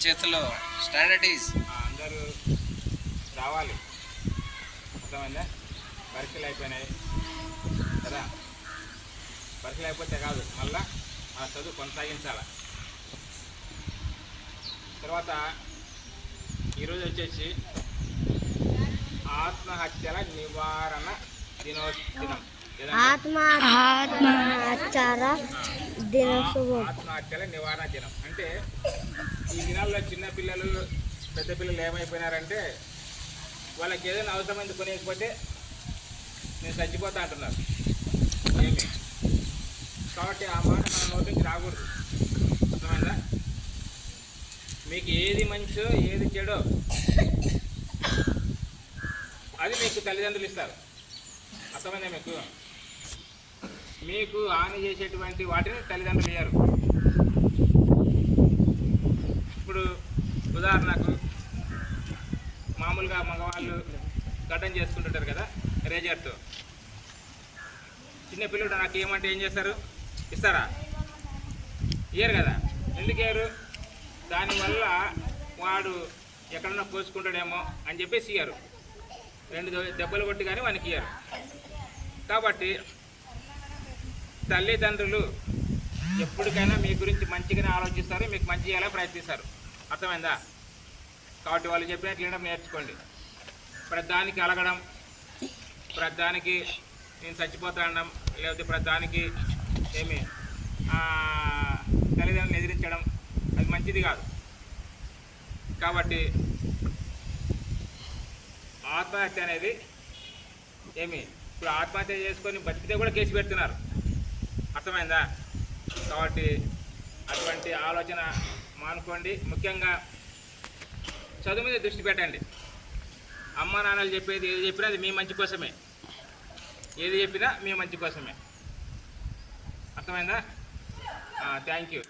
చేతుల్లో స్ట్రాటజీస్ అందరూ రావాలి. అర్థమైందా? పరీక్షలు అయిపోయినాయి కదా, పరీక్షలు అయిపోతే కాదు, మళ్ళా మన చదువు కొనసాగించాలి. తర్వాత ఈరోజు వచ్చేసి ఆత్మహత్యల నివారణ దినోత్సవం. ఆత్మహత్యల నివారణ దినం అంటే ఈ దినాల్లో చిన్న పిల్లలు పెద్ద పిల్లలు ఏమైపోయినారంటే వాళ్ళకి ఏదైనా అవసరమైంది కొనేకపోతే నేను చచ్చిపోతా అంటున్నారు. ఏమి కాబట్టి ఆ మాట మన నోటి నుంచి రాకూడదు. అర్థమైందా? మీకు ఏది మంచో ఏది చెడో అది మీకు తల్లిదండ్రులు ఇస్తారు. అర్థమైందా? మీకు హాని చేసేటువంటి వాటిని తల్లిదండ్రులు ఇయ్యారు. ఇప్పుడు ఉదాహరణకు మామూలుగా మగవాళ్ళు గడ్డం చేసుకుంటుంటారు కదా రేజర్తో. చిన్న పిల్లడు నాకు ఏమంటే ఏం చేస్తారు? ఇస్తారా? ఇయ్యరు కదా. ఎందుకు ఇయ్యరు? దానివల్ల వాడు ఎక్కడన్నా కోసుకుంటాడేమో అని చెప్పేసి ఇయ్యరు. 2 దెబ్బలు కొట్టి కానీ వానికి ఇయ్యరు. కాబట్టి తల్లిదండ్రులు ఎప్పటికైనా మీ గురించి మంచిగానే ఆలోచిస్తారు, మీకు మంచి చేయాలని ప్రయత్నిస్తారు. అర్థమైందా? కాబట్టి వాళ్ళు చెప్పినట్లు వినడం నేర్చుకోండి. ప్రతిదానికి అలగడం, ప్రతిదానికి నేను చచ్చిపోతా అనడం, లేకపోతే ప్రతిదానికి ఏమి తల్లిదండ్రులను ఎదిరించడం అది మంచిది కాదు. కాబట్టి ఆత్మహత్య అనేది ఇప్పుడు ఆత్మహత్య చేసుకొని బతికితే కూడా కేసు పెడుతున్నారు. అర్థమైందా? కాబట్టి అటువంటి ఆలోచన మానుకోండి. ముఖ్యంగా చదువు మీద దృష్టి పెట్టండి. అమ్మ నాన్నలు చెప్పేది ఏది చెప్పినా అది మీ మంచి కోసమే. ఏది చెప్పినా మీ మంచి కోసమే. అర్థమైందా? Thank you.